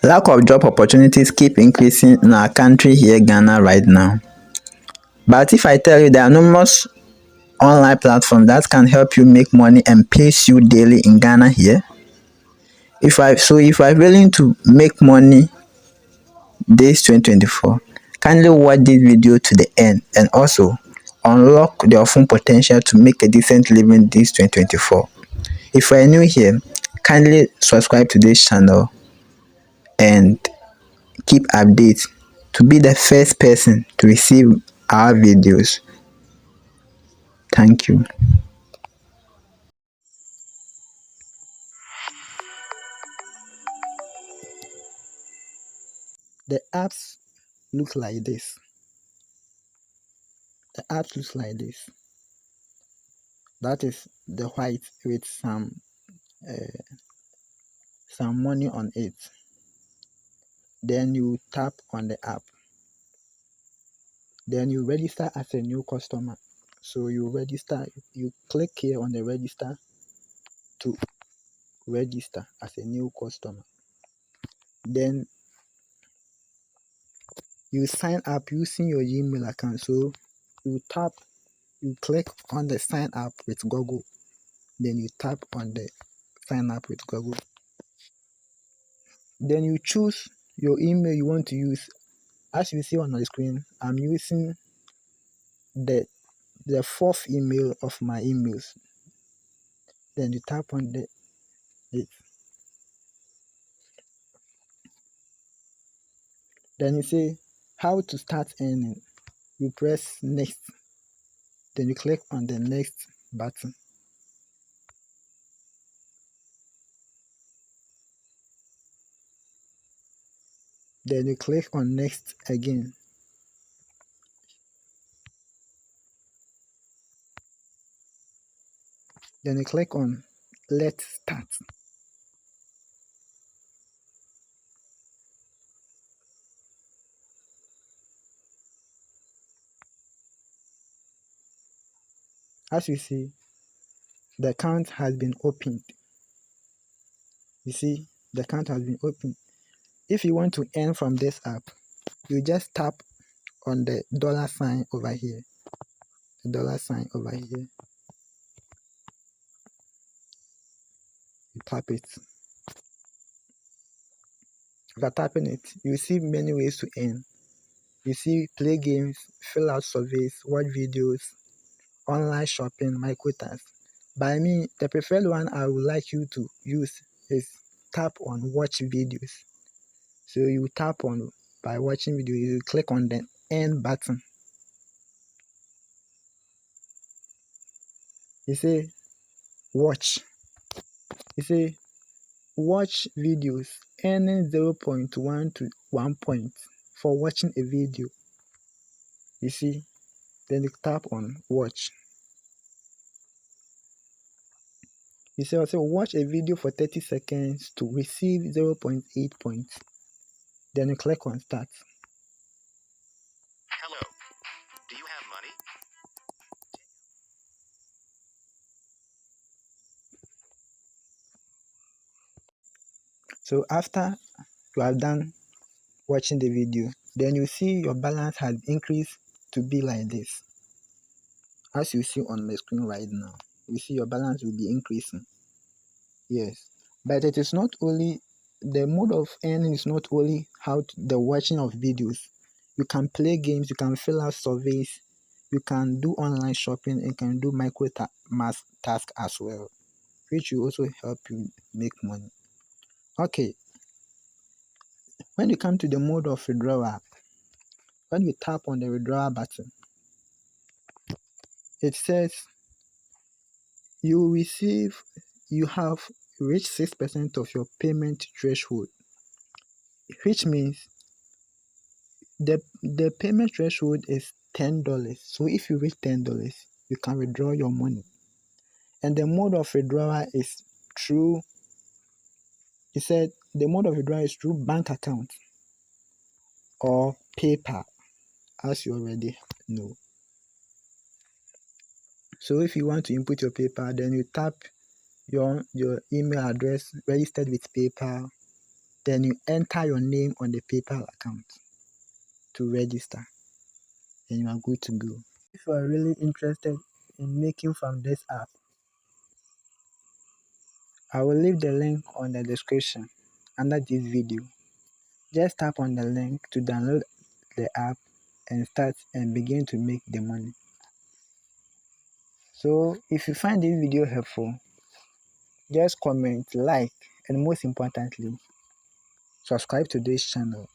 Lack of job opportunities keep increasing in our country here, Ghana, right now. But if I tell you there are numerous online platforms that can help you make money and pays you daily in Ghana here, if I'm willing to make money this 2024, kindly watch this video to the end and also unlock your full potential to make a decent living this 2024. If you are new here, kindly subscribe to this channel and keep updates to be the first person to receive our videos. Thank you. The apps look like this. The apps looks like this. That is the white with some money on it. Then you tap on the app. Then you register as a new customer. So you click here on the register to register as a new customer. Then you sign up using your Gmail account. So you click on the sign up with Google. Then you tap on the sign up with Google. Then you choose your email you want to use. As you see on the screen, I'm using the fourth email of my emails. Then you tap on it. Then you say how to start earning. You press next. Then you click on the next button. Then you click on next again. Then you click on let's start. As you see, the account has been opened. You see, the account has been opened. If you want to earn from this app, you just tap on the dollar sign over here. The dollar sign over here. You tap it. After tapping it, you see many ways to earn. You see play games, fill out surveys, watch videos, online shopping, microtasks. By me, the preferred one I would like you to use is tap on watch videos. So you tap on by watching video, you click on the end button. You say watch. You say watch videos, earning 0.1 to 1 point for watching a video. You see, then you tap on watch. You say also watch a video for 30 seconds to receive 0.8 points. Then you click on start. Hello. Do you have money? So after you have done watching the video, then you see your balance has increased to be like this. As you see on the screen right now, you see your balance will be increasing. Yes, but it is not only the mode of earning is not only the watching of videos. You can play games, you can fill out surveys, you can do online shopping, you can do micro task as well, which will also help you make money. Okay, when you come to the mode of withdrawal, when you tap on the withdrawal button, it says you have reached 6% of your payment threshold, which means the payment threshold is $10. So if you reach $10, you can withdraw your money. And the mode of withdrawal is through, he said, the mode of withdrawal is through bank account or PayPal, as you already know. So if you want to input your PayPal, then you tap your email address registered with PayPal. Then you enter your name on the PayPal account to register, and you are good to go. If you are really interested in making from this app, I will leave the link on the description under this video. Just tap on the link to download the app and start and begin to make the money. So if you find this video helpful, just comment, like, and most importantly, subscribe to this channel.